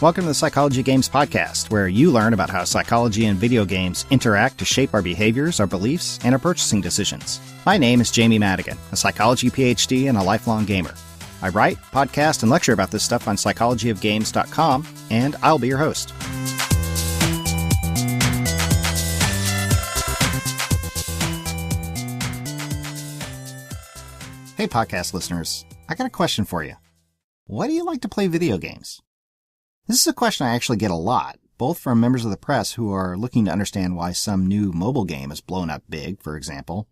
Welcome to the Psychology Games Podcast, where you learn about how psychology and video games interact to shape our behaviors, our beliefs, and our purchasing decisions. My name is Jamie Madigan, a psychology PhD and a lifelong gamer. I write, podcast, and lecture about this stuff on psychologyofgames.com, and I'll be your host. Hey, podcast listeners. I got a question for you. Why do you like to play video games? This is a question I actually get a lot, both from members of the press who are looking to understand why some new mobile game has blown up big, for example,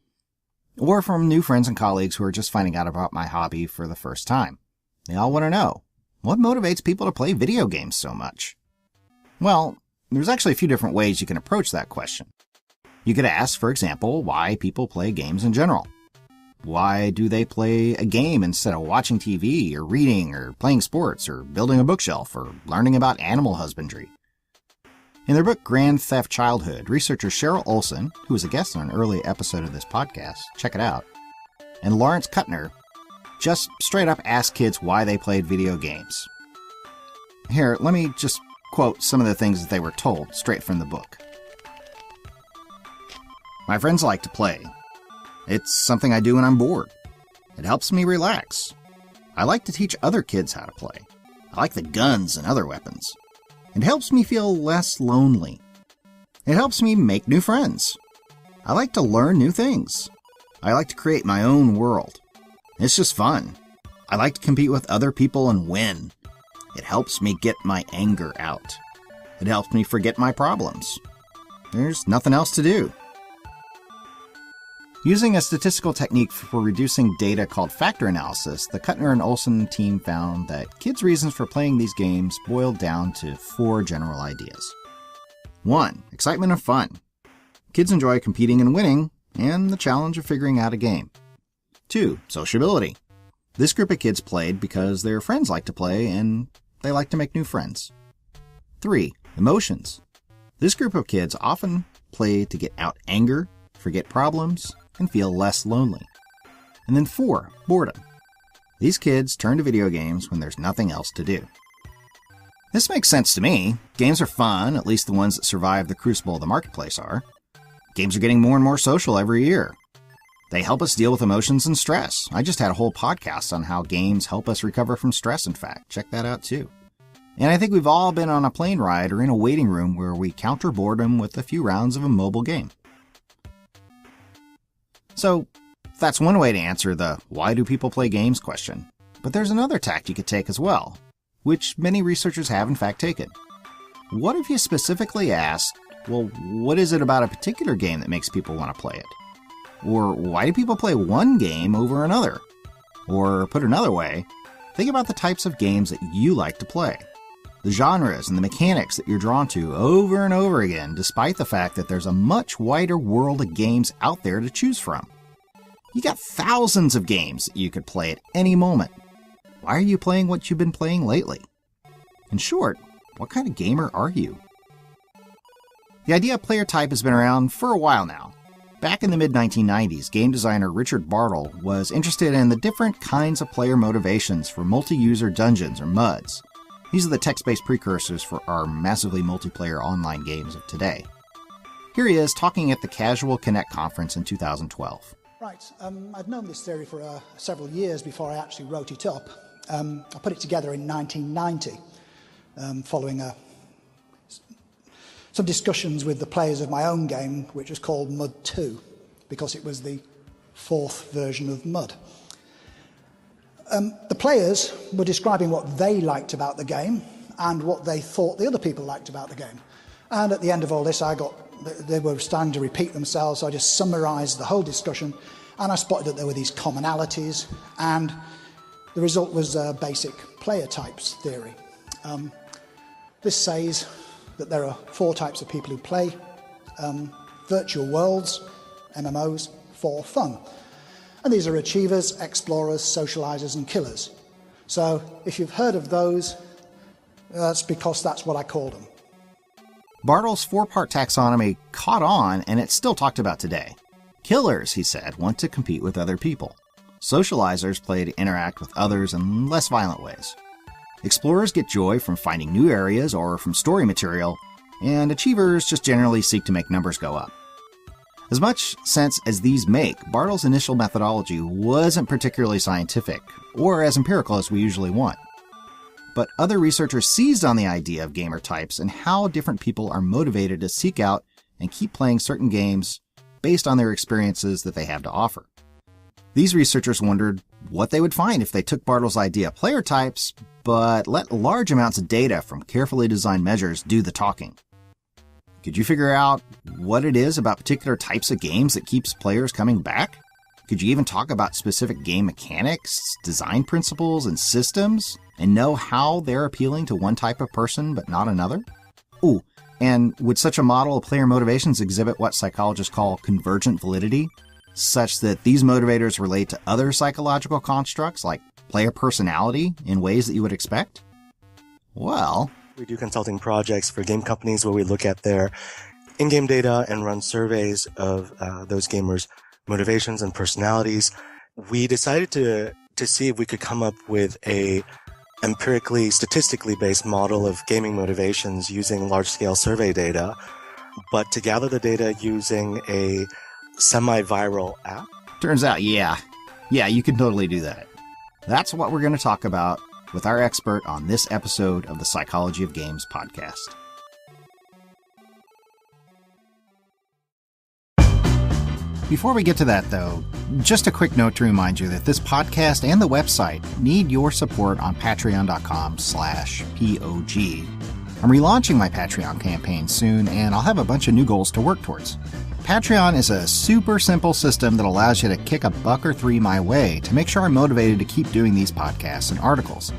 or from new friends and colleagues who are just finding out about my hobby for the first time. They all want to know, what motivates people to play video games so much? Well, there's actually a few different ways you can approach that question. You could ask, for example, why people play games in general. Why do they play a game instead of watching TV or reading or playing sports or building a bookshelf or learning about animal husbandry? In their book Grand Theft Childhood, researchers Cheryl Olson, who was a guest on an early episode of this podcast, check it out, and Lawrence Kuttner just straight up ask kids why they played video games. Here, let me just quote some of the things that they were told straight from the book. My friends like to play. It's something I do when I'm bored. It helps me relax. I like to teach other kids how to play. I like the guns and other weapons. It helps me feel less lonely. It helps me make new friends. I like to learn new things. I like to create my own world. It's just fun. I like to compete with other people and win. It helps me get my anger out. It helps me forget my problems. There's nothing else to do. Using a statistical technique for reducing data called factor analysis, the Kuttner and Olson team found that kids' reasons for playing these games boiled down to 4 general ideas. 1. Excitement and fun. Kids enjoy competing and winning, and the challenge of figuring out a game. 2. Sociability. This group of kids played because their friends like to play and they like to make new friends. 3. Emotions. This group of kids often play to get out anger, forget problems, and feel less lonely. And then 4, boredom. These kids turn to video games when there's nothing else to do. This makes sense to me. Games are fun, at least the ones that survive the crucible of the marketplace are. Games are getting more and more social every year. They help us deal with emotions and stress. I just had a whole podcast on how games help us recover from stress, in fact. Check that out too. And I think we've all been on a plane ride or in a waiting room where we counter boredom with a few rounds of a mobile game. So, that's one way to answer the why do people play games question. But there's another tack you could take as well, which many researchers have in fact taken. What if you specifically asked, well, what is it about a particular game that makes people want to play it? Or why do people play one game over another? Or put another way, think about the types of games that you like to play. The genres and the mechanics that you're drawn to over and over again, despite the fact that there's a much wider world of games out there to choose from. You got thousands of games that you could play at any moment. Why are you playing what you've been playing lately? In short, what kind of gamer are you? The idea of player type has been around for a while now. Back in the mid-1990s, game designer Richard Bartle was interested in the different kinds of player motivations for multi-user dungeons or MUDs. These are the text-based precursors for our massively multiplayer online games of today. Here he is talking at the Casual Connect conference in 2012. Right, I'd known this theory for several years before I actually wrote it up. I put it together in 1990, following some discussions with the players of my own game, which was called Mud 2, because it was the 4th version of Mud. The players were describing what they liked about the game and what they thought the other people liked about the game. And at the end of all this, they were starting to repeat themselves, so I just summarised the whole discussion, and I spotted that there were these commonalities, and the result was basic player types theory. This says that there are 4 types of people who play virtual worlds, MMOs, for fun. And these are achievers, explorers, socializers, and killers. So if you've heard of those, that's because that's what I call them. Bartle's 4-part taxonomy caught on, and it's still talked about today. Killers, he said, want to compete with other people. Socializers play to interact with others in less violent ways. Explorers get joy from finding new areas or from story material, and achievers just generally seek to make numbers go up. As much sense as these make, Bartle's initial methodology wasn't particularly scientific, or as empirical as we usually want. But other researchers seized on the idea of gamer types and how different people are motivated to seek out and keep playing certain games based on their experiences that they have to offer. These researchers wondered what they would find if they took Bartle's idea of player types, but let large amounts of data from carefully designed measures do the talking. Could you figure out what it is about particular types of games that keeps players coming back? Could you even talk about specific game mechanics, design principles, and systems, and know how they're appealing to one type of person but not another? Ooh, and would such a model of player motivations exhibit what psychologists call convergent validity, such that these motivators relate to other psychological constructs like player personality in ways that you would expect? Well, we do consulting projects for game companies where we look at their in-game data and run surveys of those gamers' motivations and personalities. We decided to see if we could come up with a empirically, statistically based model of gaming motivations using large-scale survey data, but to gather the data using a semi-viral app. Turns out, yeah, you can totally do that. That's what we're going to talk about with our expert on this episode of the Psychology of Games podcast. Before we get to that, though, just a quick note to remind you that this podcast and the website need your support on patreon.com/POG. I'm relaunching my Patreon campaign soon, and I'll have a bunch of new goals to work towards. Patreon is a super simple system that allows you to kick $1 or $3 my way to make sure I'm motivated to keep doing these podcasts and articles.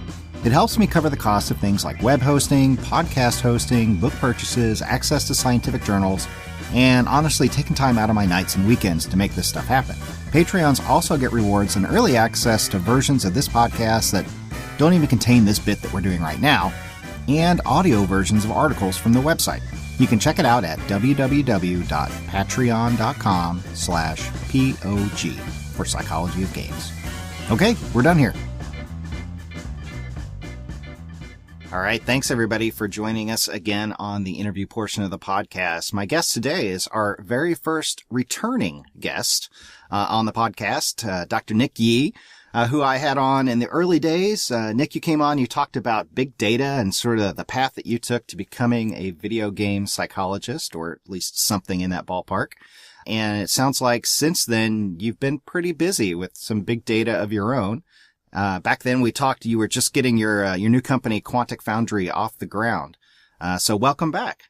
It helps me cover the cost of things like web hosting, podcast hosting, book purchases, access to scientific journals, and honestly taking time out of my nights and weekends to make this stuff happen. Patreons also get rewards and early access to versions of this podcast that don't even contain this bit that we're doing right now, and audio versions of articles from the website. You can check it out at www.patreon.com/POG for Psychology of Games. Okay, we're done here. All right, thanks everybody for joining us again on the interview portion of the podcast. My guest today is our very first returning guest on the podcast, Dr. Nick Yee, who I had on in the early days. Nick, you came on, you talked about big data and sort of the path that you took to becoming a video game psychologist, or at least something in that ballpark. And it sounds like since then, you've been pretty busy with some big data of your own. Back then we talked, you were just getting your new company, Quantic Foundry, off the ground. So welcome back.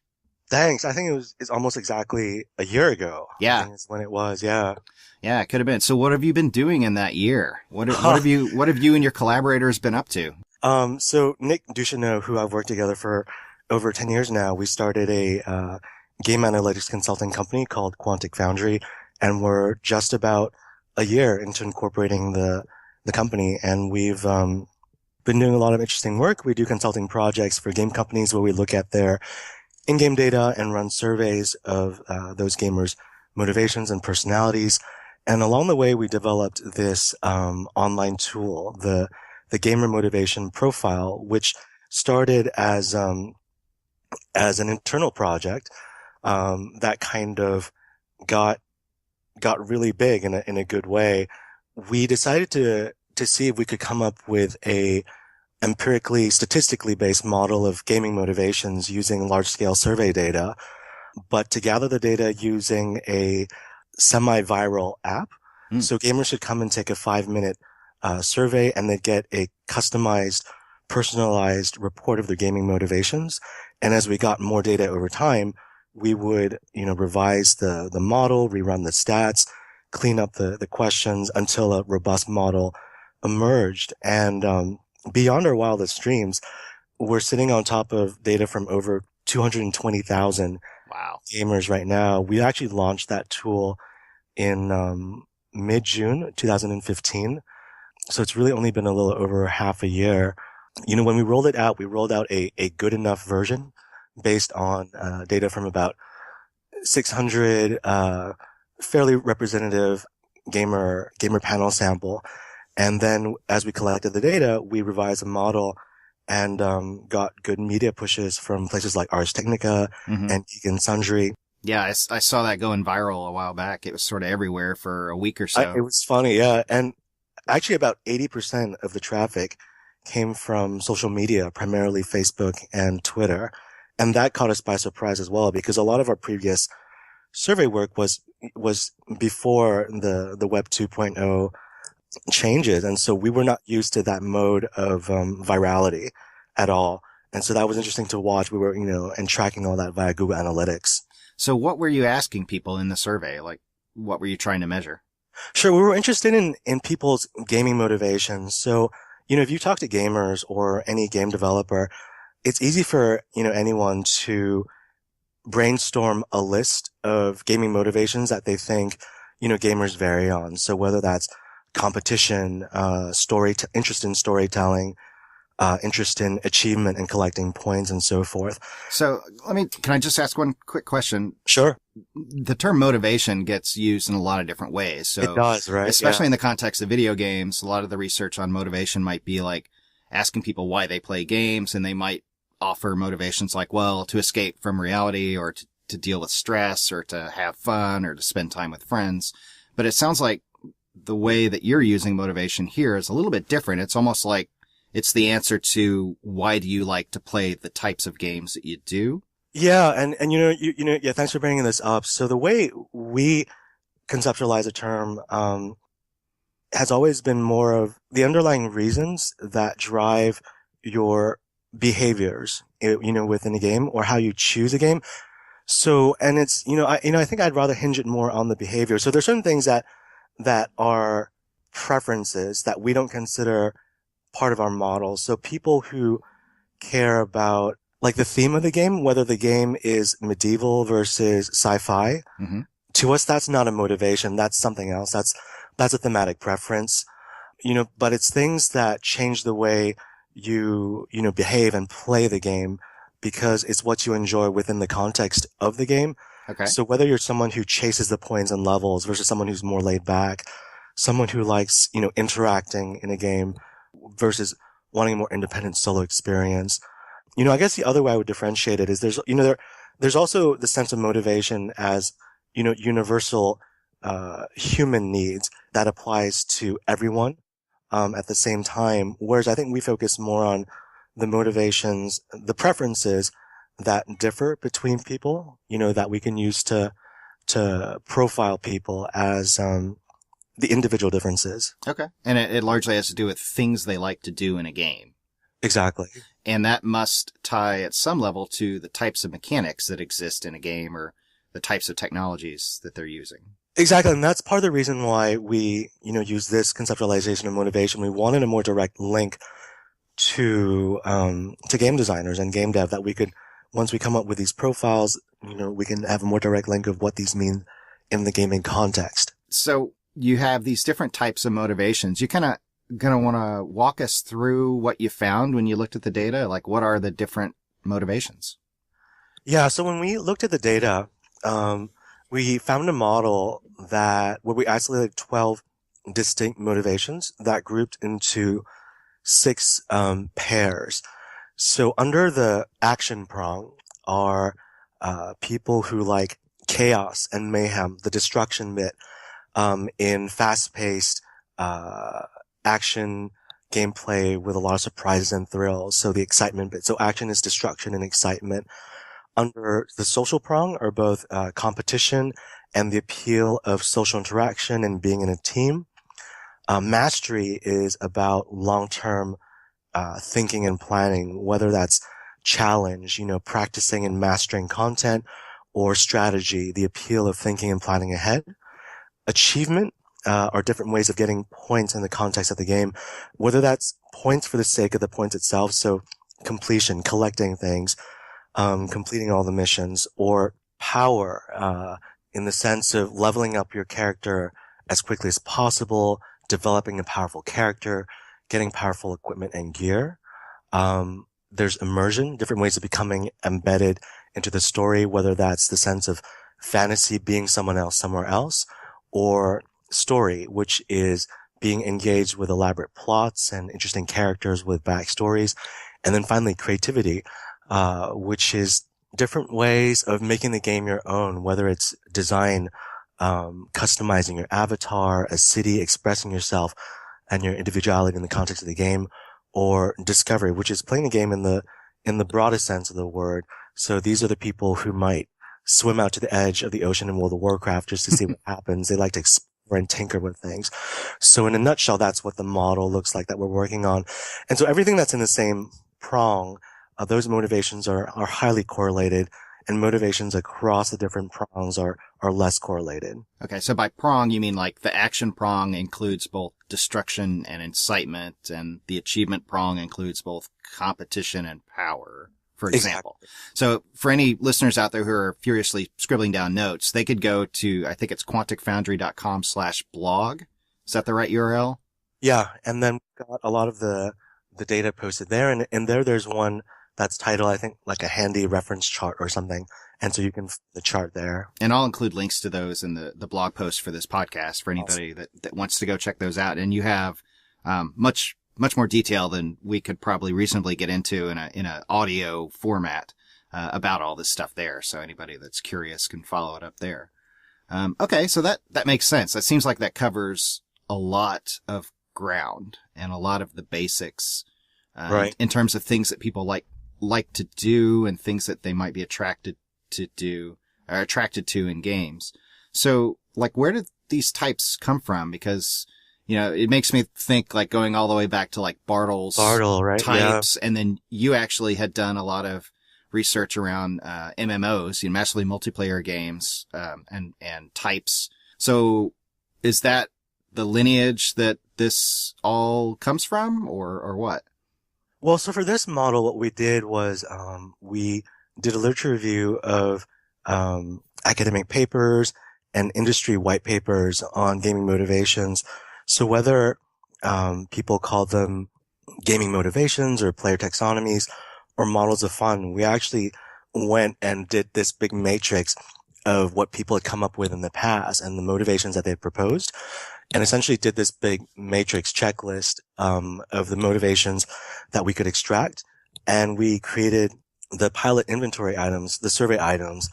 Thanks. I think it's almost exactly a year ago. Yeah. I think it's when it was. Yeah. Yeah, it could have been. So what have you been doing in that year? What have you and your collaborators been up to? So Nick Ducheneau, who I've worked together for over 10 years now, we started a game analytics consulting company called Quantic Foundry, and we're just about a year into incorporating the company, and we've been doing a lot of interesting work. We do consulting projects for game companies where we look at their in-game data and run surveys of those gamers' motivations and personalities. And along the way, we developed this online tool, the Gamer Motivation Profile, which started as an internal project that kind of got really big in a good way. We decided to see if we could come up with a empirically, statistically based model of gaming motivations using large-scale survey data, but to gather the data using a semi-viral app. So gamers should come and take a 5-minute survey, and they get a customized, personalized report of their gaming motivations. And as we got more data over time, we would, revise the model, rerun the stats, clean up the questions until a robust model emerged. And beyond our wildest dreams, we're sitting on top of data from over 220,000 gamers right now. We actually launched that tool in mid-June 2015. So it's really only been a little over half a year. When we rolled it out, we rolled out a good enough version based on data from about 600 fairly representative gamer panel sample. And then as we collected the data, we revised a model and got good media pushes from places like Ars Technica and Geek Sundry. Yeah, I saw that going viral a while back. It was sort of everywhere for a week or so. It was funny, yeah. And actually about 80% of the traffic came from social media, primarily Facebook and Twitter. And that caught us by surprise as well, because a lot of our previous survey work was before the Web 2.0 changes. And so we were not used to that mode of virality at all. And so that was interesting to watch. We were, and tracking all that via Google Analytics. So what were you asking people in the survey? Like, what were you trying to measure? Sure. We were interested in people's gaming motivations. So, if you talk to gamers or any game developer, it's easy for, anyone to brainstorm a list of gaming motivations that they think, gamers vary on. So whether that's competition, interest in storytelling, interest in achievement and collecting points and so forth. So can I just ask one quick question? Sure. The term motivation gets used in a lot of different ways. So it does, right? Especially in the context of video games, a lot of the research on motivation might be like asking people why they play games, and they might offer motivations like, well, to escape from reality, or to deal with stress, or to have fun, or to spend time with friends. But it sounds like the way that you're using motivation here is a little bit different. It's almost like it's the answer to why do you like to play the types of games that you do? Yeah. And yeah, thanks for bringing this up. So the way we conceptualize a term, has always been more of the underlying reasons that drive your behaviors, within a game, or how you choose a game. So, and it's, I think I'd rather hinge it more on the behavior. So there's certain things that are preferences that we don't consider part of our model. So people who care about like the theme of the game, whether the game is medieval versus sci-fi, to us, that's not a motivation. That's something else. That's a thematic preference, but it's things that change the way you behave and play the game, because it's what you enjoy within the context of the game. Okay. So whether you're someone who chases the points and levels versus someone who's more laid back, someone who likes, interacting in a game versus wanting a more independent solo experience. I guess the other way I would differentiate it is there's also the sense of motivation as, universal, human needs that applies to everyone, at the same time. Whereas I think we focus more on the motivations, the preferences that differ between people, that we can use to profile people as, the individual differences. Okay. And it largely has to do with things they like to do in a game. Exactly. And that must tie at some level to the types of mechanics that exist in a game, or the types of technologies that they're using. Exactly. And that's part of the reason why we, use this conceptualization of motivation. We wanted a more direct link to game designers and game dev, that we could, once we come up with these profiles, we can have a more direct link of what these mean in the gaming context. So you have these different types of motivations. You kind of going to want to walk us through what you found when you looked at the data? Like, what are the different motivations? Yeah. So when we looked at the data, we found a model where we isolated 12 distinct motivations that grouped into 6 pairs. So under the action prong are people who like chaos and mayhem, the destruction bit, in fast-paced action gameplay with a lot of surprises and thrills. So the excitement bit. So action is destruction and excitement. Under the social prong are both competition and the appeal of social interaction and being in a team. Mastery is about long-term thinking and planning, whether that's challenge, practicing and mastering content, or strategy, the appeal of thinking and planning ahead. Achievement are different ways of getting points in the context of the game, whether that's points for the sake of the points itself, so completion, collecting things, completing all the missions, or power, in the sense of leveling up your character as quickly as possible, developing a powerful character, getting powerful equipment and gear. There's immersion, different ways of becoming embedded into the story, whether that's the sense of fantasy, being someone else somewhere else, or story, which is being engaged with elaborate plots and interesting characters with backstories. And then finally, creativity, which is different ways of making the game your own, whether it's design, customizing your avatar, a city, expressing yourself and your individuality in the context of the game, or discovery, which is playing the game in the broadest sense of the word. So these are the people who might swim out to the edge of the ocean in World of Warcraft just to see what happens. They like to explore and tinker with things. So in a nutshell, that's what the model looks like that we're working on. And so everything that's in the same prong, those motivations are highly correlated, and motivations across the different prongs are less correlated. Okay, so by prong, you mean like the action prong includes both destruction and incitement, and the achievement prong includes both competition and power, for example. Exactly. So for any listeners out there who are furiously scribbling down notes, they could go to, I think it's quanticfoundry.com/blog. Is that the right URL? Yeah, and then we've got a lot of the data posted there, and there's one that's titled, I think, like a handy reference chart or something. And so you can the chart there. And I'll include links to those in the blog post for this podcast for anybody that wants to go check those out. And you have, much more detail than we could probably reasonably get into in a audio format, about all this stuff there. So anybody that's curious can follow it up there. Okay. So that makes sense. That seems like that covers a lot of ground and a lot of the basics, right, in terms of things that people like to do and things that they might be attracted to do or attracted to in games. So like, where did these types come from? Because, it makes me think like going all the way back to like Bartle, right? Types. Yeah. And then you actually had done a lot of research around, MMOs, massively multiplayer games, and types. So is that the lineage that this all comes from or what? Well, so for this model, what we did was, we did a literature review of, academic papers and industry white papers on gaming motivations. So whether, people call them gaming motivations or player taxonomies or models of fun, we actually went and did this big matrix of what people had come up with in the past and the motivations that they had proposed, and essentially did this big matrix checklist, of the motivations that we could extract. And we created the pilot inventory items, the survey items,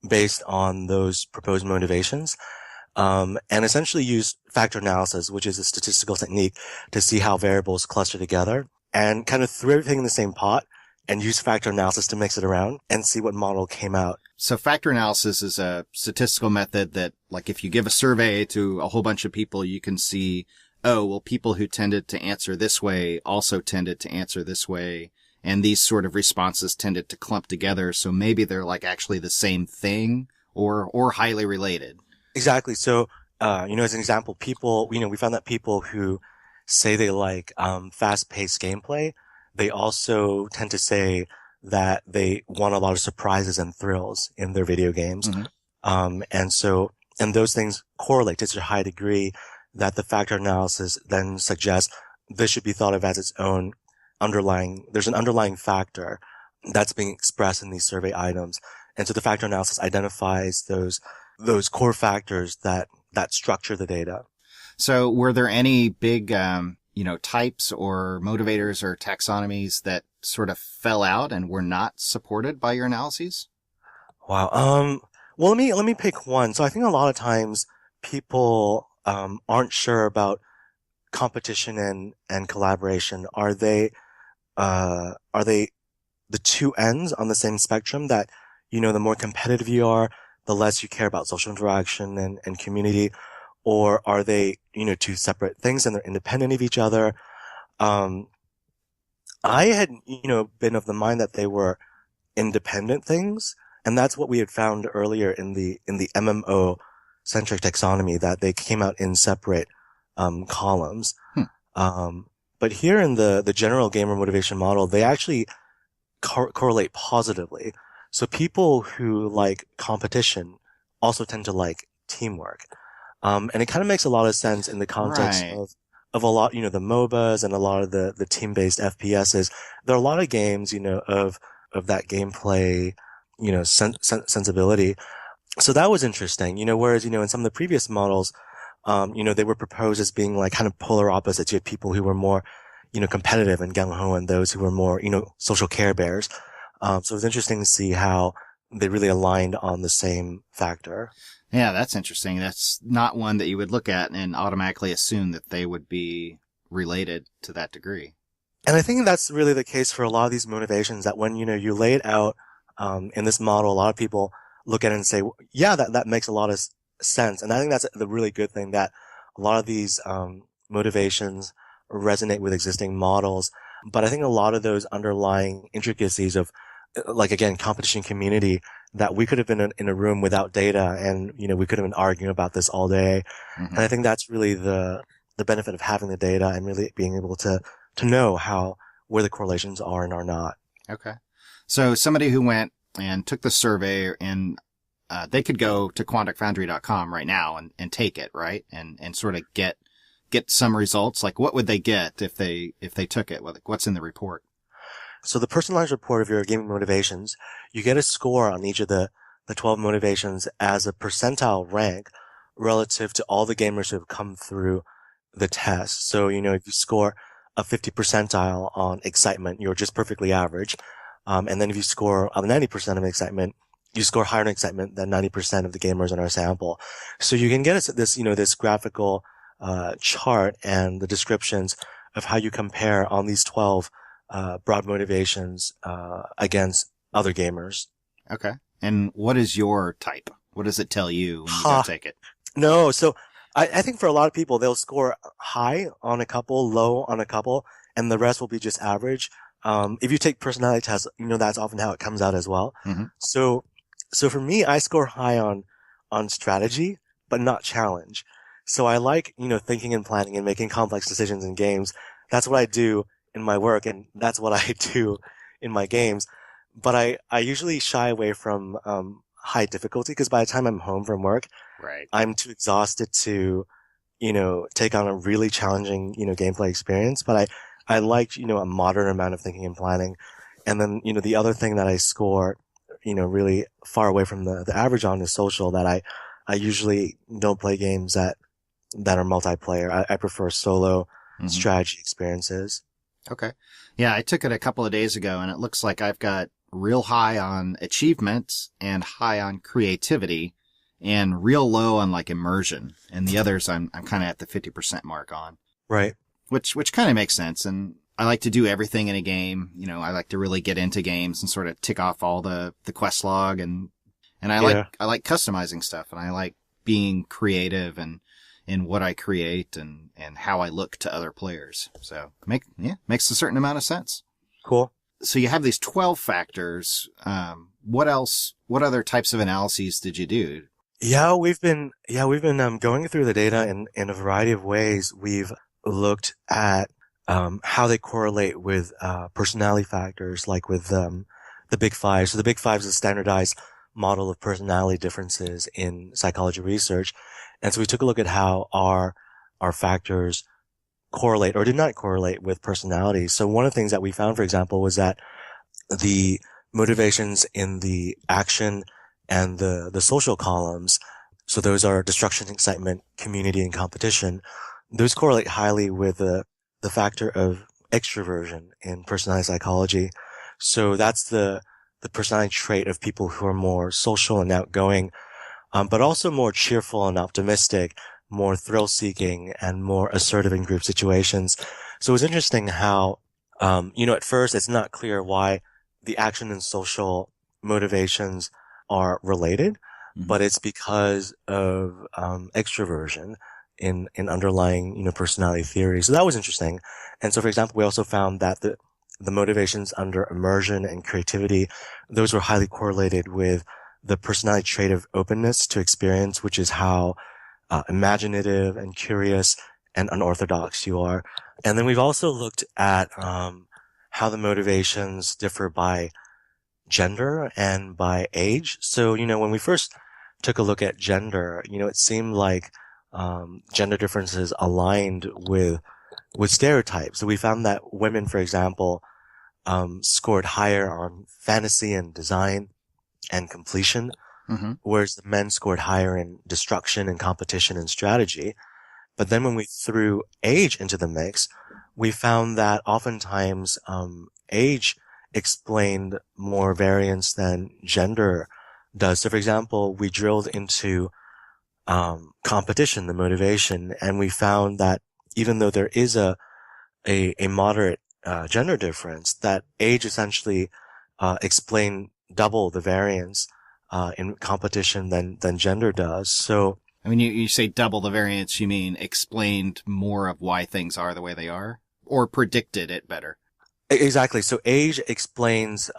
based on those proposed motivations, and essentially used factor analysis, which is a statistical technique to see how variables cluster together, and kind of threw everything in the same pot and use factor analysis to mix it around and see what model came out. So factor analysis is a statistical method that, like, if you give a survey to a whole bunch of people, you can see, oh, well, people who tended to answer this way also tended to answer this way. And these sort of responses tended to clump together. So maybe they're like actually the same thing or highly related. Exactly. So, as an example, people, we found that people who say they like, fast-paced gameplay, they also tend to say that they want a lot of surprises and thrills in their video games. Mm-hmm. And those things correlate to such a high degree that the factor analysis then suggests this should be thought of as its own there's an underlying factor that's being expressed in these survey items. And so the factor analysis identifies those core factors that structure the data. So were there any big, types or motivators or taxonomies that sort of fell out and were not supported by your analyses? Wow. Well, let me pick one. So I think a lot of times people, aren't sure about competition and collaboration. Are they the two ends on the same spectrum that, the more competitive you are, the less you care about social interaction and community? Or are they, two separate things and they're independent of each other? I had, been of the mind that they were independent things. And that's what we had found earlier in the MMO centric taxonomy, that they came out in separate, columns. But here in the general gamer motivation model, they actually correlate positively. So people who like competition also tend to like teamwork. And it kind of makes a lot of sense in the context of a lot, the MOBAs and a lot of the team-based FPSs. There are a lot of games, of that gameplay, sensibility. So that was interesting, whereas, in some of the previous models, they were proposed as being like kind of polar opposites. You had people who were more, competitive and gung-ho, and those who were more, social care bears. So it's interesting to see how they really aligned on the same factor. Yeah, that's interesting. That's not one that you would look at and automatically assume that they would be related to that degree. And I think that's really the case for a lot of these motivations, that when, you lay it out, in this model, a lot of people look at it and say, yeah, that makes a lot of sense. And I think that's the really good thing, that a lot of these, motivations resonate with existing models. But I think a lot of those underlying intricacies of, like, again, competition community, that we could have been in a room without data, and, we could have been arguing about this all day. Mm-hmm. And I think that's really the benefit of having the data and really being able to know where the correlations are and are not. Okay. So somebody who went and took the survey, and they could go to quanticfoundry.com right now and take it, right? And sort of get some results. Like, what would they get if they took it? What's in the report? So the personalized report of your gaming motivations, you get a score on each of the 12 motivations as a percentile rank relative to all the gamers who have come through the test. So, if you score a 50 percentile on excitement, you're just perfectly average. And then if you score on 90% of excitement, you score higher in excitement than 90% of the gamers in our sample. So you can get this graphical, chart and the descriptions of how you compare on these 12, broad motivations, against other gamers. Okay. And what is your type? What does it tell you when you go take it? No. So I think for a lot of people, they'll score high on a couple, low on a couple, and the rest will be just average. If you take personality tests, that's often how it comes out as well. Mm-hmm. So for me, I score high on strategy, but not challenge. So I like, thinking and planning and making complex decisions in games. That's what I do in my work, and that's what I do in my games. But I usually shy away from, high difficulty, because by the time I'm home from work, right, I'm too exhausted to, take on a really challenging, gameplay experience. But I like, a moderate amount of thinking and planning. And then, the other thing that I score, really far away from the average on is social, that I usually don't play games that are multiplayer. I prefer solo strategy experiences. Okay. Yeah, I took it a couple of days ago, and it looks like I've got real high on achievement and high on creativity and real low on like immersion. And the others I'm kind of at the 50% mark on. Right. Which kind of makes sense. And I like to do everything in a game. I like to really get into games and sort of tick off all the quest log, and I like customizing stuff, and I like being creative and in what I create and how I look to other players. So makes a certain amount of sense. Cool. So you have these 12 factors. What other types of analyses did you do? Yeah, we've been going through the data in a variety of ways. We've looked at how they correlate with personality factors, like with the Big Five. So the Big Five is a standardized model of personality differences in psychology research. And so we took a look at how our factors correlate or did not correlate with personality. So one of the things that we found, for example, was that the motivations in the action and the social columns, so those are destruction, excitement, community, and competition, those correlate highly with the factor of extroversion in personality psychology. So that's the personality trait of people who are more social and outgoing, but also more cheerful and optimistic, more thrill-seeking, and more assertive in group situations. So it's interesting how, at first it's not clear why the action and social motivations are related, but it's because of extroversion in underlying, personality theory. So that was interesting. And so, for example, we also found that the motivations under immersion and creativity, those were highly correlated with the personality trait of openness to experience, which is how imaginative and curious and unorthodox you are. And then we've also looked at how the motivations differ by gender and by age. So, when we first took a look at gender, it seemed like gender differences aligned with stereotypes. So we found that women, for example, scored higher on fantasy and design and completion, whereas the men scored higher in destruction and competition and strategy. But then when we threw age into the mix, we found that oftentimes, age explained more variance than gender does. So for example, we drilled into, competition, the motivation, and we found that even though there is a moderate, gender difference, that age essentially, explained double the variance, in competition than gender does. So, I mean, you say double the variance, you mean explained more of why things are the way they are? Or predicted it better? exactly. So age explains,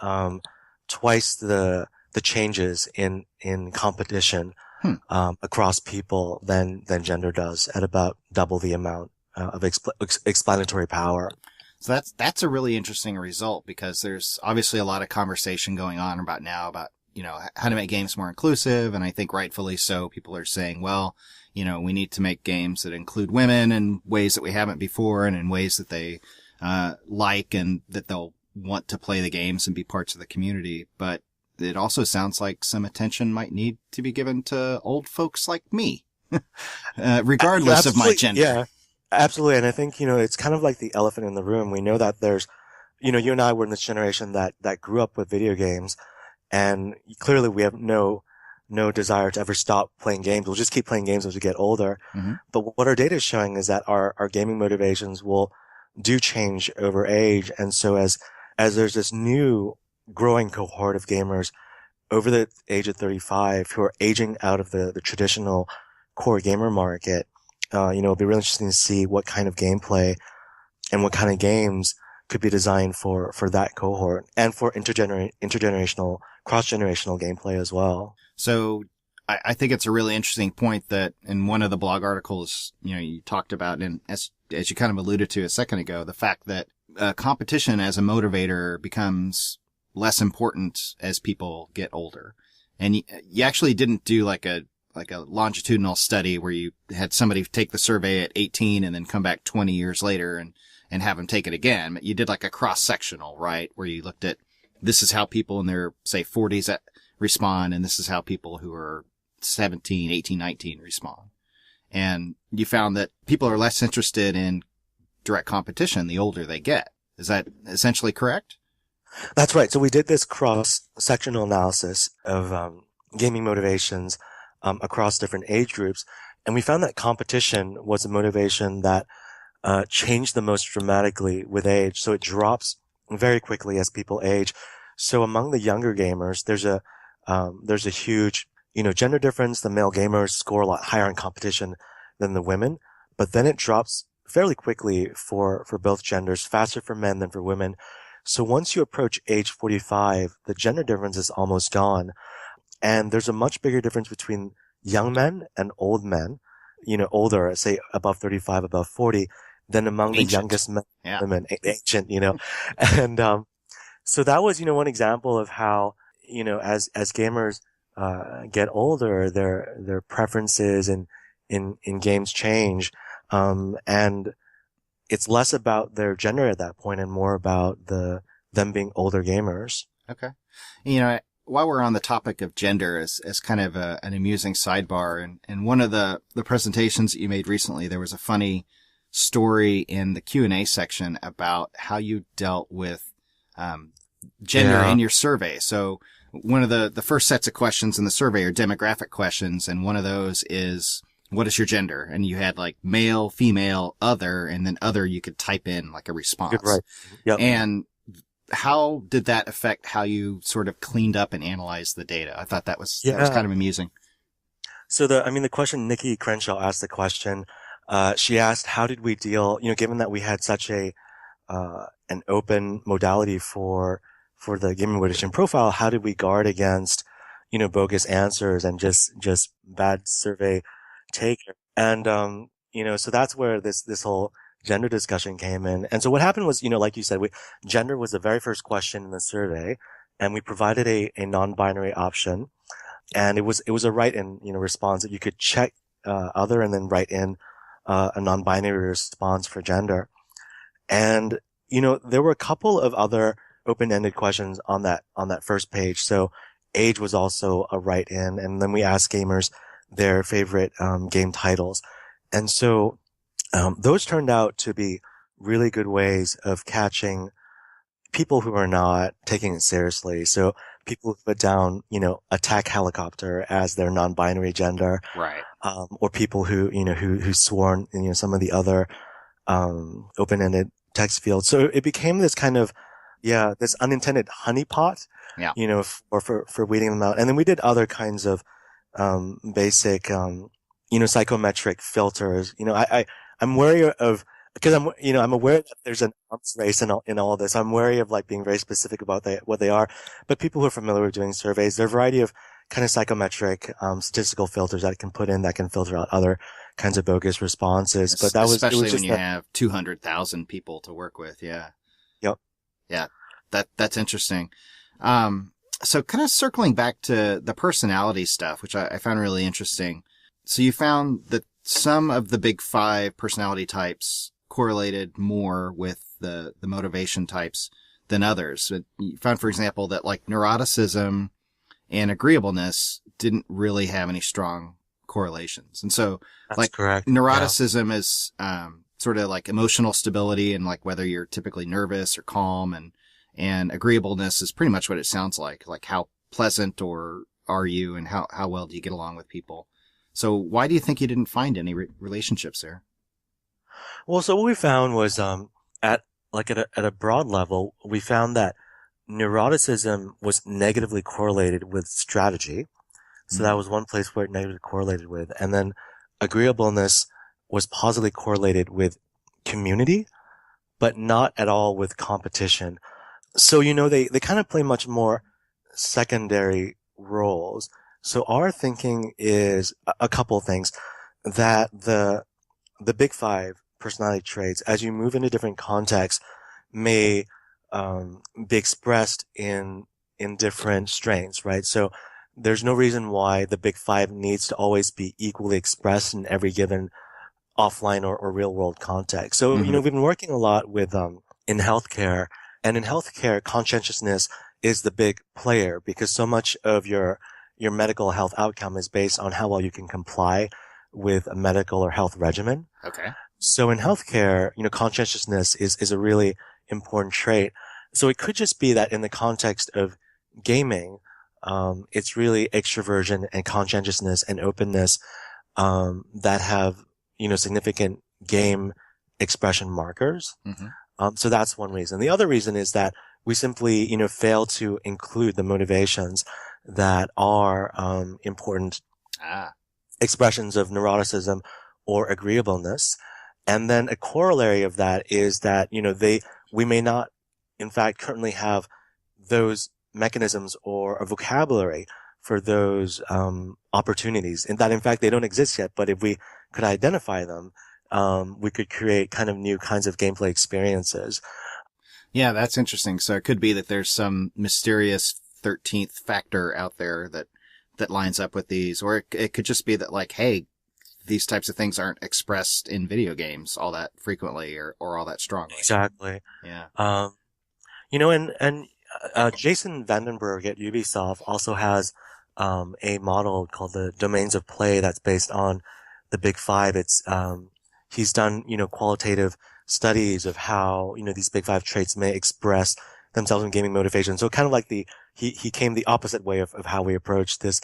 twice the changes in competition, Hmm. across people than gender does, at about double the amount, of explanatory power. So that's a really interesting result, because there's obviously a lot of conversation going on about now about, how to make games more inclusive. And I think rightfully so, people are saying, well, we need to make games that include women in ways that we haven't before, and in ways that they, like, and that they'll want to play the games and be parts of the community. But it also sounds like some attention might need to be given to old folks like me, regardless of my gender. Yeah, absolutely. And I think, it's kind of like the elephant in the room. We know that there's, you and I were in this generation that grew up with video games, and clearly we have no desire to ever stop playing games. We'll just keep playing games as we get older. Mm-hmm. But what our data is showing is that our gaming motivations do change over age. And so as there's this new growing cohort of gamers over the age of 35 who are aging out of the traditional core gamer market, it'll be really interesting to see what kind of gameplay and what kind of games could be designed for that cohort, and for intergenerational, cross-generational gameplay as well. So I think it's a really interesting point that in one of the blog articles, you talked about, and as you kind of alluded to a second ago, the fact that competition as a motivator becomes less important as people get older. And you actually didn't do like a longitudinal study where you had somebody take the survey at 18 and then come back 20 years later and have them take it again. You did like a cross-sectional, right? Where you looked at, this is how people in their, say, 40s respond, and this is how people who are 17, 18, 19 respond. And you found that people are less interested in direct competition the older they get. Is that essentially correct? That's right. So we did this cross-sectional analysis of, gaming motivations, across different age groups, and we found that competition was a motivation that changed the most dramatically with age. So it drops very quickly as people age. So among the younger gamers, there's a huge, gender difference. The male gamers score a lot higher in competition than the women, but then it drops fairly quickly for both genders, faster for men than for women. So once you approach age 45, the gender difference is almost gone. And there's a much bigger difference between young men and old men, older, say above 35, above 40, than among the youngest men, women, ancient, and, so that was, one example of how, as gamers, get older, their preferences in games change. And it's less about their gender at that point and more about them being older gamers. Okay. While we're on the topic of gender, as kind of an amusing sidebar, and one of the presentations that you made recently, there was a funny story in the Q&A section about how you dealt with gender in your survey. So one of the first sets of questions in the survey are demographic questions, and one of those is, what is your gender? And you had like male, female, other, and then other you could type in like a response. Right. Yep. And how did that affect how you sort of cleaned up and analyzed the data? I thought that was kind of amusing. So the question, Nikki Crenshaw asked the question, she asked, how did we deal, given that we had such an open modality for the gaming motivation profile, how did we guard against, bogus answers and just bad survey take? And, so that's where this whole gender discussion came in. And so what happened was, like you said, gender was the very first question in the survey, and we provided a non-binary option, and it was a write-in, response that you could check, other, and then write in, a non-binary response for gender. And, there were a couple of other open-ended questions on that first page. So age was also a write-in, and then we asked gamers their favorite, game titles. And so, those turned out to be really good ways of catching people who are not taking it seriously. So people who put down, attack helicopter as their non-binary gender, Right. or people who, who sworn, some of the other, open-ended text fields. So it became this kind of, this unintended honeypot, Yeah. for weeding them out. And then we did other kinds of, basic, psychometric filters. I'm wary of, because I'm aware that there's an arms race in all this. I'm wary of like being very specific about what they are. But people who are familiar with doing surveys, there are a variety of kind of psychometric, statistical filters that it can put in that can filter out other kinds of bogus responses. But especially when you have 200,000 people to work with. Yeah. Yep. Yeah. That's interesting. So kind of circling back to the personality stuff, which I found really interesting. So you found that some of the big 5 personality types correlated more with the motivation types than others. You found, for example, that like neuroticism and agreeableness didn't really have any strong correlations. And so That's correct. Neuroticism is, sort of like emotional stability and like whether you're typically nervous or calm, and agreeableness is pretty much what it sounds like how pleasant or are you and how well do you get along with people. So why do you think you didn't find any relationships there? Well, so what we found was, at a broad level, we found that neuroticism was negatively correlated with strategy. So that was one place where it negatively correlated with. And then agreeableness was positively correlated with community, but not at all with competition. So, they kind of play much more secondary roles. So our thinking is a couple of things, that the big 5 personality traits, as you move into different contexts, may be expressed in different strains, right? So there's no reason why the big 5 needs to always be equally expressed in every given offline or real world context. So, we've been working a lot with in healthcare, and in healthcare, conscientiousness is the big player because so much of your medical health outcome is based on how well you can comply with a medical or health regimen. Okay. So in healthcare, conscientiousness is a really important trait. So it could just be that in the context of gaming, it's really extroversion and conscientiousness and openness, that have, significant game expression markers. So that's one reason. The other reason is that we simply, fail to include the motivations that are, important expressions of neuroticism or agreeableness. And then a corollary of that is that, we may not, in fact, currently have those mechanisms or a vocabulary for those, opportunities, and that, in fact, they don't exist yet. But if we could identify them, we could create kind of new kinds of gameplay experiences. Yeah, that's interesting. So it could be that there's some mysterious 13th factor out there that lines up with these, or it could just be that like, hey, these types of things aren't expressed in video games all that frequently or all that strongly. Exactly. Yeah. And Jason Vandenberg at Ubisoft also has a model called the domains of play that's based on the big 5. It's he's done qualitative studies of how these big 5 traits may express themselves in gaming motivation. So kind of like he came the opposite way of how we approach this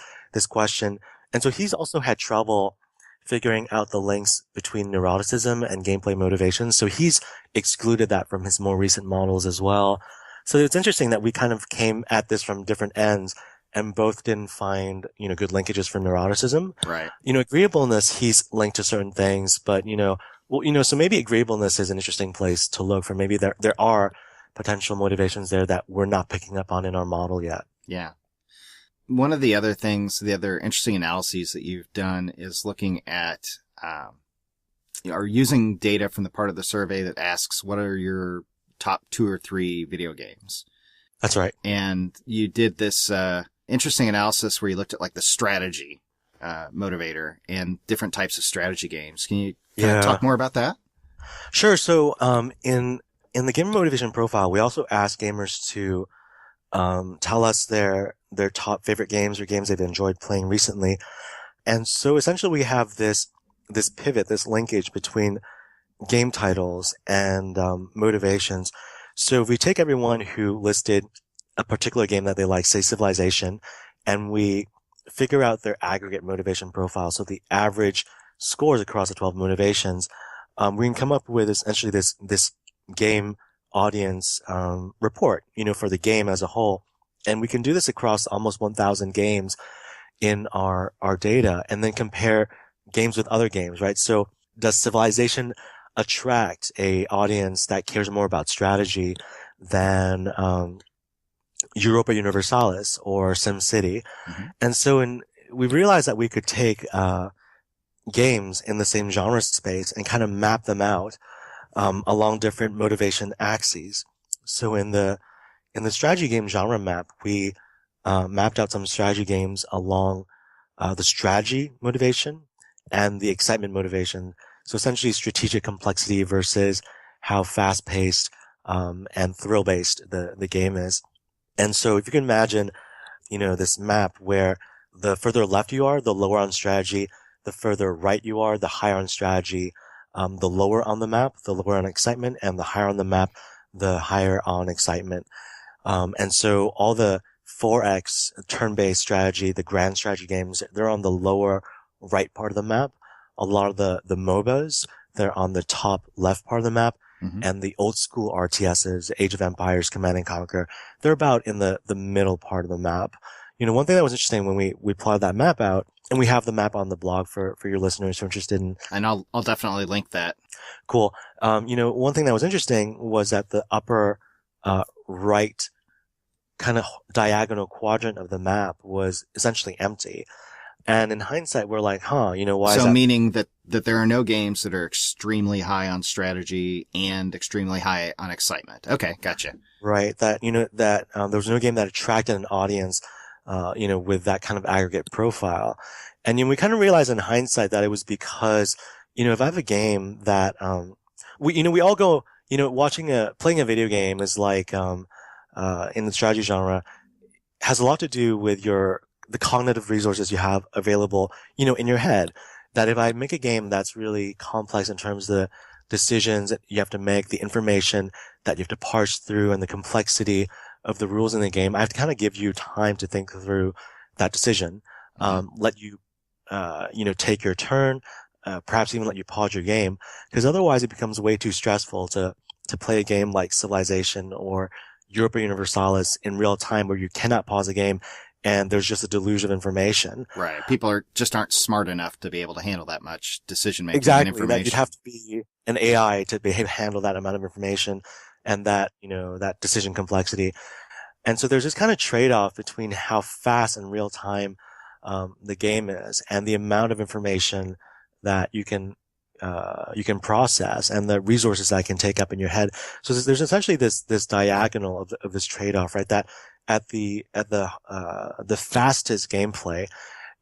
question. And so he's also had trouble figuring out the links between neuroticism and gameplay motivation. So he's excluded that from his more recent models as well. So it's interesting that we kind of came at this from different ends and both didn't find, good linkages for neuroticism. Right. Agreeableness, he's linked to certain things, but, so maybe agreeableness is an interesting place to look for. Maybe there are potential motivations there that we're not picking up on in our model yet. Yeah. One of the other interesting analyses that you've done is looking at, or using data from the part of the survey that asks, what are your top 2 or 3 video games? That's right. And you did this, interesting analysis where you looked at like the strategy, motivator and different types of strategy games. Can you talk more about that? Sure. So, in the gamer motivation profile, we also ask gamers to, tell us their top favorite games or games they've enjoyed playing recently. And so essentially we have this pivot, this linkage between game titles and motivations. So if we take everyone who listed a particular game that they like, say Civilization, and we figure out their aggregate motivation profile, so the average scores across the 12 motivations, we can come up with essentially this game audience report, for the game as a whole. And we can do this across almost 1,000 games in our data and then compare games with other games, right? So does Civilization attract a audience that cares more about strategy than Europa Universalis or SimCity? Mm-hmm. And so we realized that we could take games in the same genre space and kind of map them out along different motivation axes. So in the strategy game genre map, we mapped out some strategy games along the strategy motivation and the excitement motivation. So essentially strategic complexity versus how fast-paced and thrill-based the game is. And so if you can imagine, this map where the further left you are, the lower on strategy, the further right you are, the higher on strategy, the lower on the map, the lower on excitement, and the higher on the map, the higher on excitement. And so all the 4X turn-based strategy, the grand strategy games, they're on the lower right part of the map. A lot of the MOBAs, they're on the top left part of the map. Mm-hmm. And the old school RTSs, Age of Empires, Command and Conquer, they're about in the middle part of the map. One thing that was interesting when we plotted that map out, and we have the map on the blog for your listeners who are interested in. And I'll definitely link that. Cool. One thing that was interesting was that the upper, right kind of diagonal quadrant of the map was essentially empty. And in hindsight, we're like, why is that? So meaning that there are no games that are extremely high on strategy and extremely high on excitement. Okay, gotcha. Right. That, there was no game that attracted an audience, with that kind of aggregate profile. And, we kind of realized in hindsight that it was because, if I have a game that, we all go, playing a video game is like, in the strategy genre has a lot to do with the cognitive resources you have available, in your head. That if I make a game that's really complex in terms of the decisions that you have to make, the information that you have to parse through, and the complexity of the rules in the game, I have to kind of give you time to think through that decision, let you, take your turn, perhaps even let you pause your game, because otherwise it becomes way too stressful to play a game like Civilization or Europa Universalis in real time where you cannot pause a game and there's just a deluge of information. Right. People aren't smart enough to be able to handle that much decision making Exactly, and information. that you'd have to be an AI to handle that amount of information and that, that decision complexity. And so there's this kind of trade-off between how fast and real time the game is and the amount of information that you can process and the resources that can take up in your head. So there's essentially this diagonal of this trade-off, right? That at the fastest gameplay,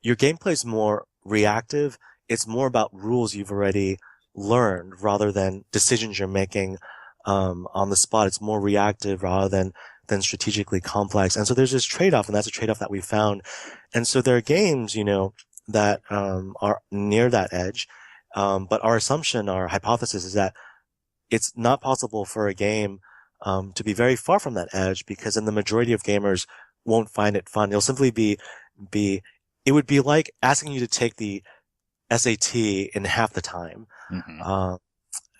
your gameplay is more reactive. It's more about rules you've already learned rather than decisions you're making on the spot. It's more reactive rather than strategically complex. And so there's this trade-off, and that's a trade-off that we found. And so there are games, that are near that edge. But our assumption, our hypothesis is that it's not possible for a game to be very far from that edge, because then the majority of gamers won't find it fun. It'll simply it would be like asking you to take the SAT in half the time. Mm-hmm.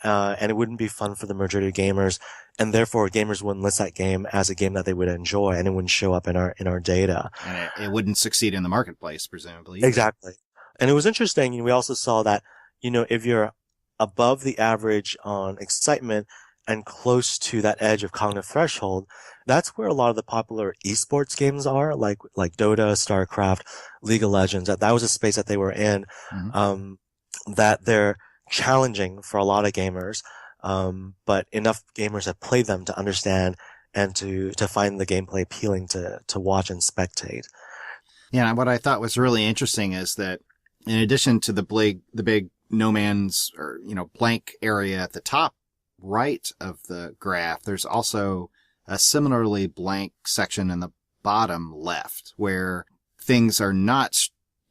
And it wouldn't be fun for the majority of gamers, and therefore gamers wouldn't list that game as a game that they would enjoy, and it wouldn't show up in our data. And it wouldn't succeed in the marketplace, presumably. Exactly. And it was interesting, we also saw that, if you're above the average on excitement and close to that edge of cognitive threshold, that's where a lot of the popular esports games are, like Dota, StarCraft, League of Legends. That was a space that they were in, that they're challenging for a lot of gamers. But enough gamers have played them to understand and to find the gameplay appealing to watch and spectate. Yeah, what I thought was really interesting is that in addition to the big no man's or, blank area at the top right of the graph, there's also a similarly blank section in the bottom left where things are not,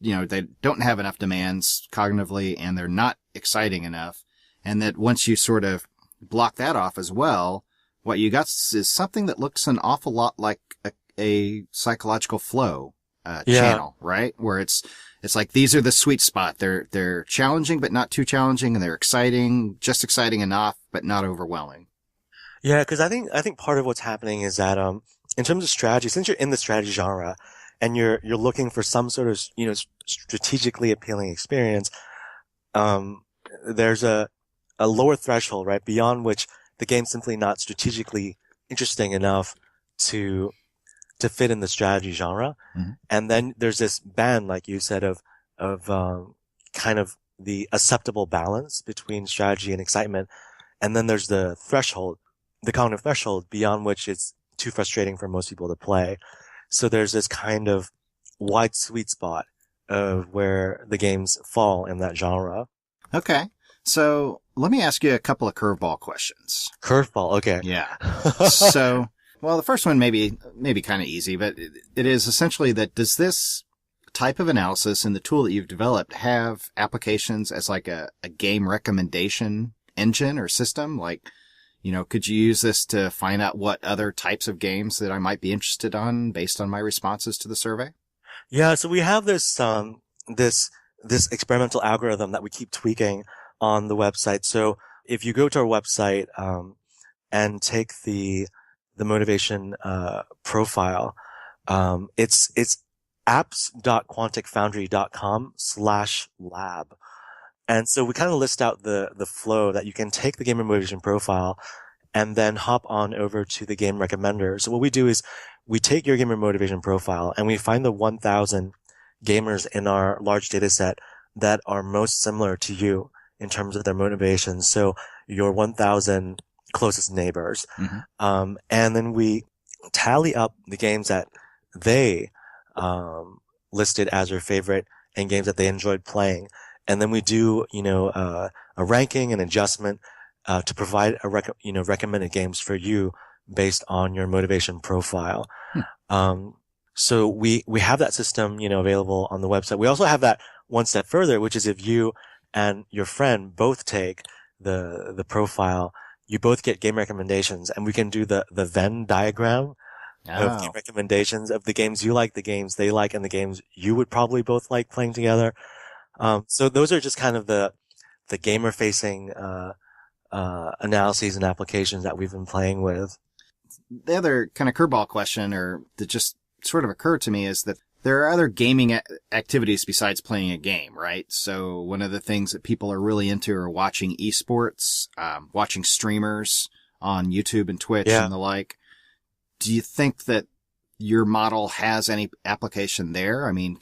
they don't have enough demands cognitively and they're not exciting enough. And that once you sort of block that off as well, what you got is something that looks an awful lot like a psychological flow channel, right? Where it's like these are the sweet spot. They're challenging but not too challenging, and they're exciting, just exciting enough but not overwhelming. Yeah, because I think part of what's happening is that in terms of strategy, since you're in the strategy genre and you're looking for some sort of strategically appealing experience, there's a lower threshold, right, beyond which the game's simply not strategically interesting enough to fit in the strategy genre. Mm-hmm. And then there's this band, like you said, of kind of the acceptable balance between strategy and excitement. And then there's the threshold, the cognitive threshold beyond which it's too frustrating for most people to play. So there's this kind of wide sweet spot of where the games fall in that genre. Okay. So let me ask you a couple of curveball questions. Curveball, okay. Yeah. So, well, the first one may be kind of easy, but it is essentially that does this type of analysis in the tool that you've developed have applications as like a game recommendation engine or system? Like, could you use this to find out what other types of games that I might be interested on based on my responses to the survey? Yeah, so we have this this experimental algorithm that we keep tweaking on the website. So if you go to our website and take the motivation profile, it's apps.quanticfoundry.com/lab. And so we kind of list out the flow that you can take the gamer motivation profile and then hop on over to the game recommender. So what we do is we take your gamer motivation profile and we find the 1,000 gamers in our large data set that are most similar to you in terms of their motivations. So your 1,000 closest neighbors. Mm-hmm. And then we tally up the games that they listed as their favorite and games that they enjoyed playing. And then we do, a ranking and adjustment to provide recommended games for you based on your motivation profile. So we have that system, available on the website. We also have that one step further, which is if you and your friend both take the profile, you both get game recommendations, and we can do the Venn diagram of game recommendations of the games you like, the games they like, and the games you would probably both like playing together. So those are just kind of the gamer facing analyses and applications that we've been playing with. The other kind of curveball question, or that just sort of occurred to me, is that there are other gaming activities besides playing a game, right? So one of the things that people are really into are watching esports, watching streamers on YouTube and Twitch and the like. Do you think that your model has any application there? I mean,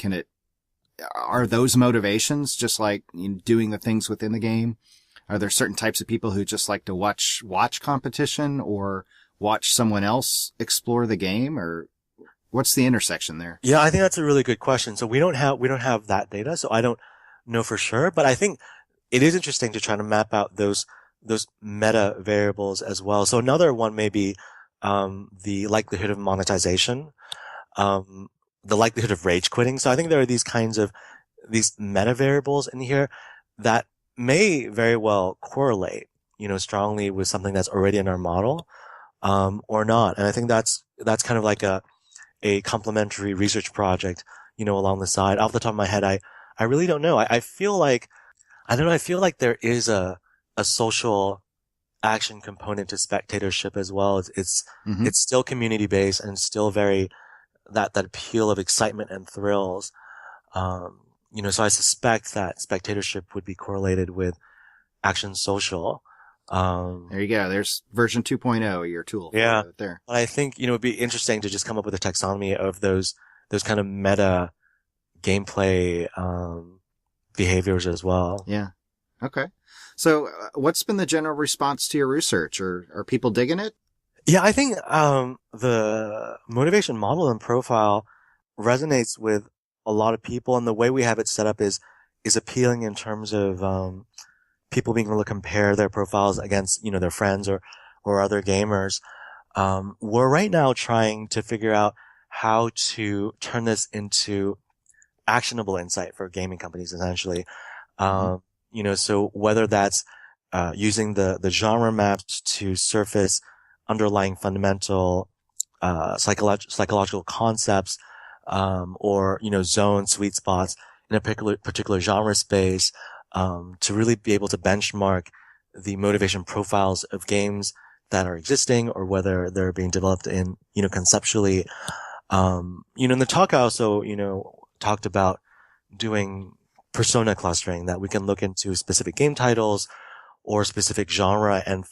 are those motivations just like doing the things within the game? Are there certain types of people who just like to watch competition or watch someone else explore the game, or what's the intersection there? Yeah, I think that's a really good question. So we don't have that data, so I don't know for sure, but I think it is interesting to try to map out those meta variables as well. So another one may be the likelihood of monetization, the likelihood of rage quitting. So I think there are these kinds of these meta variables in here that may very well correlate, strongly with something that's already in our model, or not. And I think that's kind of like a complementary research project, along the side. Off the top of my head, I really don't know. I feel like, I feel like there is a social action component to spectatorship as well. It's still community based and still very that appeal of excitement and thrills. So I suspect that spectatorship would be correlated with action social. There you go. There's version 2.0 of your tool. Yeah. There. But I think, it'd be interesting to just come up with a taxonomy of those kind of meta gameplay, behaviors as well. Yeah. Okay. So what's been the general response to your research? Are people digging it? Yeah, I think, the motivation model and profile resonates with a lot of people, and the way we have it set up is appealing in terms of, people being able to compare their profiles against, their friends or other gamers. We're right now trying to figure out how to turn this into actionable insight for gaming companies, essentially. So whether that's using the genre maps to surface underlying fundamental psychological concepts, or zone sweet spots in a particular genre space, to really be able to benchmark the motivation profiles of games that are existing or whether they're being developed in conceptually. In the talk I also talked about doing persona clustering, that we can look into specific game titles or specific genre and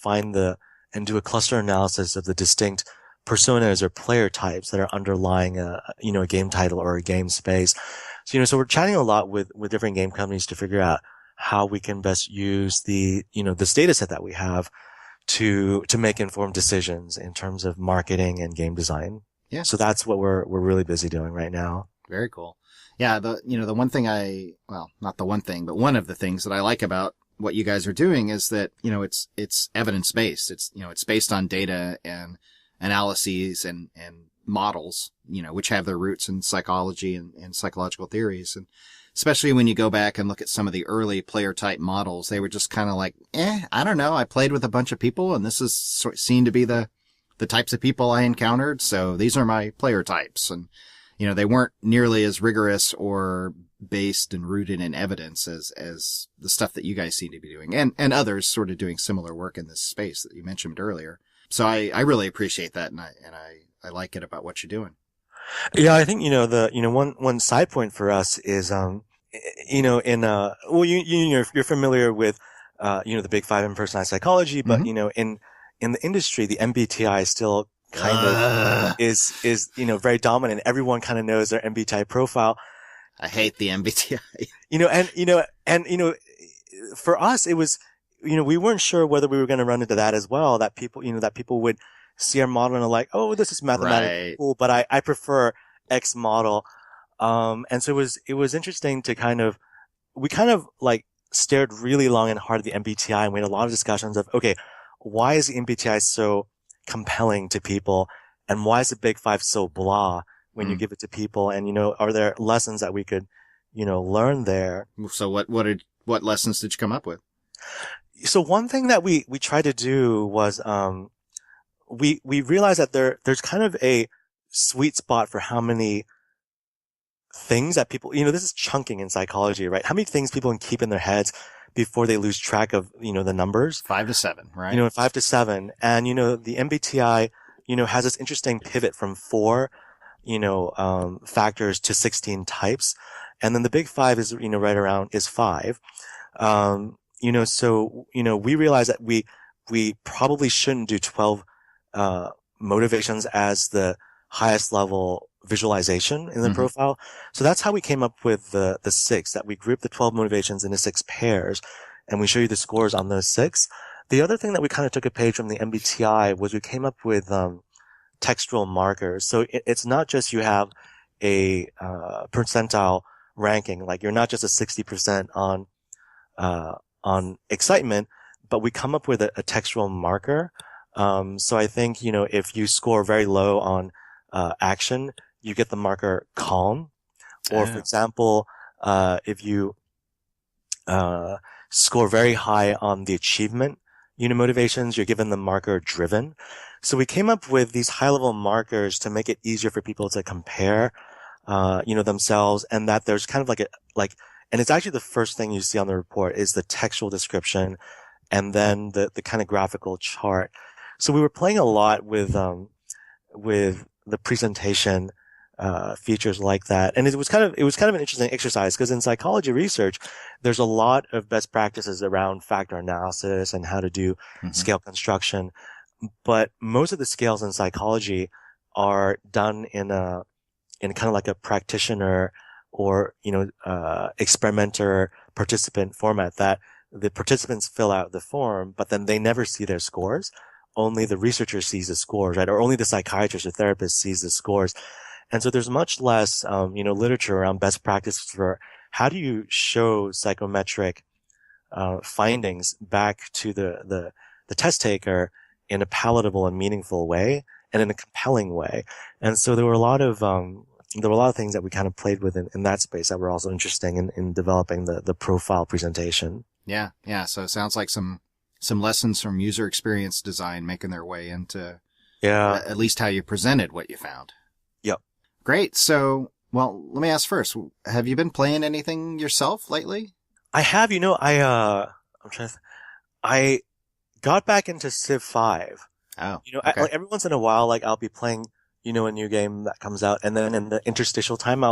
do a cluster analysis of the distinct personas or player types that are underlying a game title or a game space. So we're chatting a lot with different game companies to figure out how we can best use this data set that we have to make informed decisions in terms of marketing and game design. Yeah. So that's what we're really busy doing right now. Very cool. Yeah. The one thing not the one thing, but one of the things that I like about what you guys are doing is that, it's evidence based. It's based on data and analyses and models, which have their roots in psychology and psychological theories. And especially when you go back and look at some of the early player type models, they were just kind of like, I don't know. I played with a bunch of people and this is seen to be the types of people I encountered. So these are my player types. And, they weren't nearly as rigorous or based and rooted in evidence as the stuff that you guys seem to be doing, and others sort of doing similar work in this space that you mentioned earlier. So I really appreciate that. And I like it about what you're doing. Yeah, I think, one side point for us is, you're familiar with, the big five in personalized psychology, but, in the industry, the MBTI still kind of is, very dominant. Everyone kind of knows their MBTI profile. I hate the MBTI. For us, it was, we weren't sure whether we were going to run into that as well, that people would see our model and are like, oh, this is mathematically cool, but I prefer X model. And so it was interesting to we like stared really long and hard at the MBTI, and we had a lot of discussions of, okay, why is the MBTI so compelling to people? And why is the big five so blah when you give it to people? And, are there lessons that we could, learn there? So what lessons did you come up with? So one thing that we tried to do was, we realized that there's kind of a sweet spot for how many things that people, this is chunking in psychology, right? How many things people can keep in their heads before they lose track of, the numbers? 5 to 7, right? 5 to 7. And, the MBTI, has this interesting pivot from 4, factors to 16 types. And then the big five is, right around is 5. So, we realized that we probably shouldn't do 12 motivations as the highest level visualization in the profile. So that's how we came up with the 6, that we grouped the 12 motivations into 6 pairs, and we show you the scores on those 6. The other thing that we kind of took a page from the MBTI was we came up with textual markers. So it's not just you have a percentile ranking, like you're not just a 60% on excitement, but we come up with a textual marker. So I think, if you score very low on action, you get the marker calm. Or for example, if you score very high on the achievement motivations, you're given the marker driven. So we came up with these high level markers to make it easier for people to compare themselves, and that there's kind of and it's actually the first thing you see on the report is the textual description and then the kind of graphical chart. So we were playing a lot with the presentation features like that. And it was kind of an interesting exercise, because in psychology research, there's a lot of best practices around factor analysis and how to do scale construction. But most of the scales in psychology are done in kind of like a practitioner or, experimenter participant format, that the participants fill out the form, but then they never see their scores. Only the researcher sees the scores, right? Or only the psychiatrist or therapist sees the scores. And so there's much less, literature around best practices for how do you show psychometric, findings back to the test taker in a palatable and meaningful way and in a compelling way. And so there were a lot of things that we kind of played with in that space that were also interesting in developing the profile presentation. Yeah. Yeah. So it sounds like some some lessons from user experience design making their way into Yeah. at least how you presented what you found. Yep. Great. So, well, let me ask first, have you been playing anything yourself lately? I have, I'm trying to, I got back into Civ 5. Oh, Like every once in a while, like I'll be playing, a new game that comes out, and then in the interstitial time,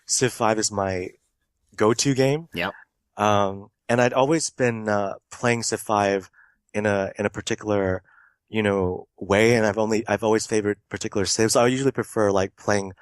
Civ 5 is my go-to game. Yep. And I'd always been, playing Civ 5 in a particular, way, and I've always favored particular civs. I usually prefer like playing,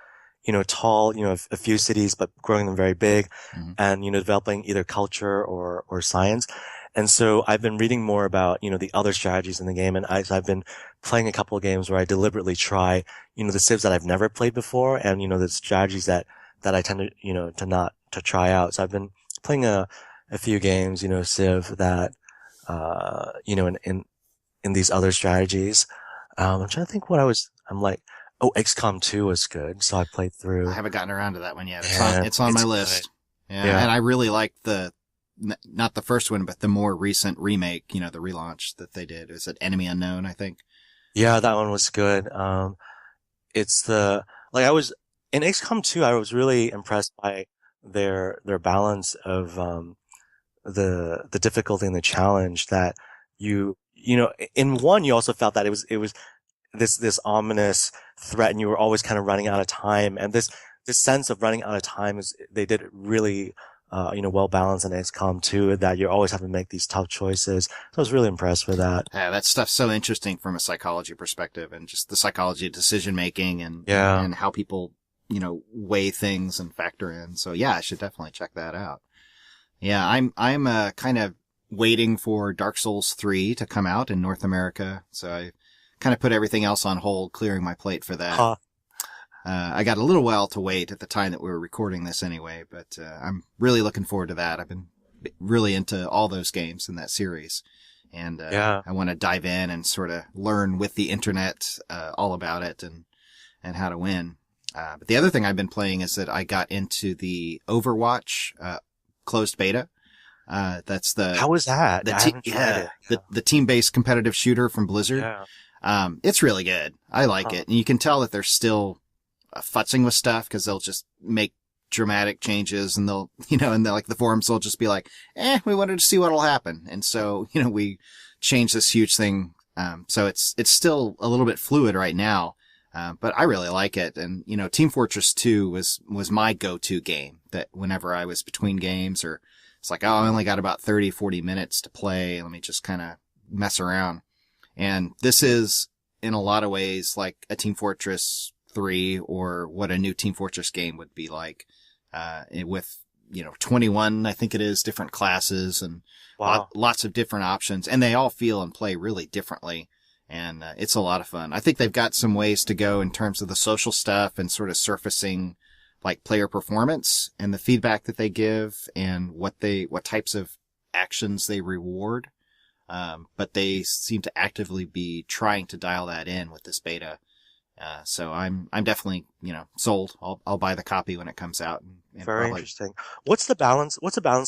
tall, a few cities, but growing them very big, Mm-hmm. and, developing either culture or science. And so I've been reading more about, the other strategies in the game, and I've been playing a couple of games where I deliberately try, the civs that I've never played before, and, the strategies that I tend to, to try out. So I've been playing a few games, Civ that, in these other strategies. I'm trying to think I'm like, oh, XCOM 2 was good. So I played through. I haven't gotten around to that one yet. Yeah, It's on my it's list. good. Yeah. Yeah. And I really like not the first one, but the more recent remake, the relaunch that they did. Is it Enemy Unknown, I think? Yeah, that one was good. It's in XCOM 2, I was really impressed by their balance of, the difficulty and the challenge that in one, you also felt that it was this ominous threat, and you were always kind of running out of time. And this sense of running out of time they did it really, well balanced in XCOM 2, that you're always having to make these tough choices. So I was really impressed with that. Yeah, that stuff's so interesting from a psychology perspective, and just the psychology of decision making and how people, weigh things and factor in. So yeah, I should definitely check that out. Yeah, I'm kind of waiting for Dark Souls 3 to come out in North America. So I kind of put everything else on hold, clearing my plate for that. Huh. I got a little while to wait at the time that we were recording this anyway, but I'm really looking forward to that. I've been really into all those games in that series. And I want to dive in and sort of learn with the internet all about it and how to win. But the other thing I've been playing is that I got into the Overwatch closed beta. That's How was that? I haven't tried it. The team-based competitive shooter from Blizzard. Yeah. It's really good. I like it. And you can tell that they're still futzing with stuff, because they'll just make dramatic changes, and they'll, and like the forums will just be like, we wanted to see what'll happen. And so, we changed this huge thing. So it's still a little bit fluid right now. But I really like it. And, Team Fortress 2 was my go-to game, that whenever I was between games, or it's like, I only got about 30, 40 minutes to play. Let me just kind of mess around. And this is in a lot of ways like a Team Fortress 3, or what a new Team Fortress game would be like, with, 21, I think it is, different classes, and lots of different options. And they all feel and play really differently. And it's a lot of fun. I think they've got some ways to go in terms of the social stuff and sort of surfacing like player performance and the feedback that they give, and what types of actions they reward. But they seem to actively be trying to dial that in with this beta. So I'm definitely, sold. I'll buy the copy when it comes out. And Very interesting. What's the balance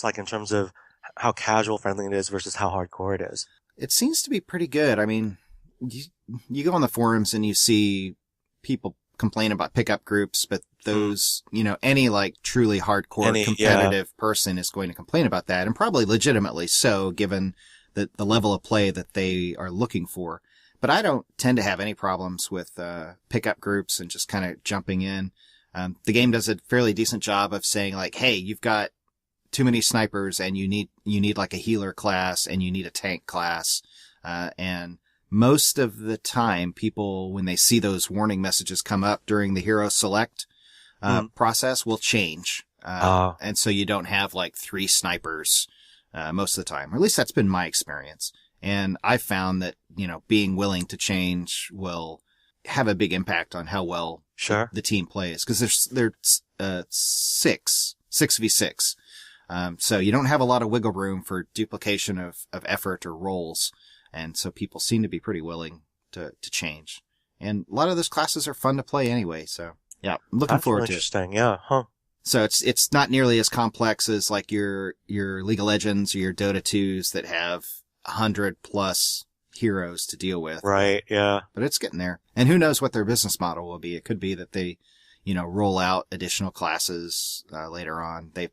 like in terms of how casual friendly it is versus how hardcore it is? It seems to be pretty good. I mean, you go on the forums and you see people complain about pickup groups, but those, any like truly hardcore competitive person is going to complain about that, and probably legitimately so, given the level of play that they are looking for. But I don't tend to have any problems with pickup groups and just kind of jumping in. The game does a fairly decent job of saying like, hey, you've got too many snipers, and you need like a healer class, and you need a tank class. And most of the time, people, when they see those warning messages come up during the hero select process, will change. And so you don't have like 3 snipers most of the time. Or at least that's been my experience. And I've found that, being willing to change will have a big impact on how well the team plays. Because there's 6v6. So you don't have a lot of wiggle room for duplication of effort or roles. And so people seem to be pretty willing to change. And a lot of those classes are fun to play anyway. So yeah, I'm looking forward to it. Interesting. Yeah. Huh. So it's not nearly as complex as like your League of Legends or your Dota 2s that have 100 plus heroes to deal with. Right. Yeah. But it's getting there. And who knows what their business model will be. It could be that they, roll out additional classes later on. They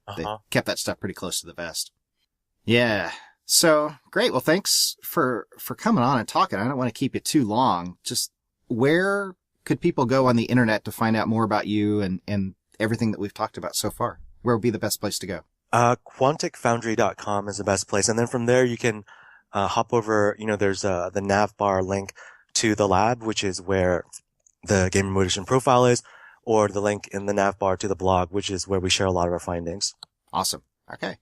kept that stuff pretty close to the vest. Yeah. So great. Well, thanks for coming on and talking. I don't want to keep you too long. Just where could people go on the internet to find out more about you and everything that we've talked about so far? Where would be the best place to go? QuanticFoundry.com is the best place. And then from there, you can hop over, there's the navbar link to the lab, which is where the Gamer Motivation profile is, or the link in the navbar to the blog, which is where we share a lot of our findings. Awesome. Okay.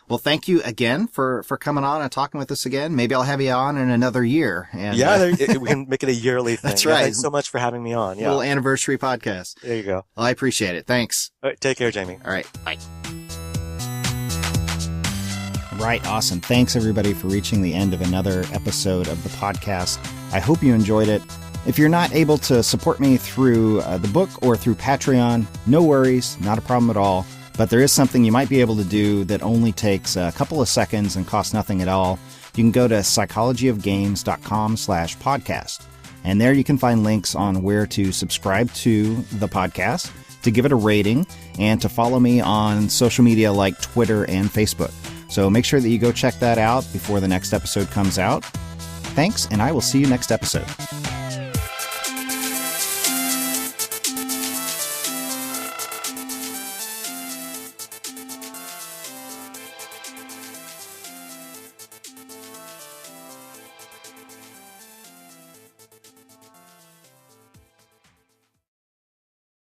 Well, thank you again for coming on and talking with us again. Maybe I'll have you on in another year. And, we can make it a yearly thing. That's right. Yeah, thanks so much for having me on. Yeah. Little anniversary podcast. There you go. Well, I appreciate it. Thanks. All right, take care, Jamie. All right. Bye. Right. Awesome. Thanks, everybody, for reaching the end of another episode of the podcast. I hope you enjoyed it. If you're not able to support me through the book or through Patreon, no worries. Not a problem at all. But there is something you might be able to do that only takes a couple of seconds and costs nothing at all. You can go to psychologyofgames.com/podcast. And there you can find links on where to subscribe to the podcast, to give it a rating, and to follow me on social media like Twitter and Facebook. So make sure that you go check that out before the next episode comes out. Thanks, and I will see you next episode.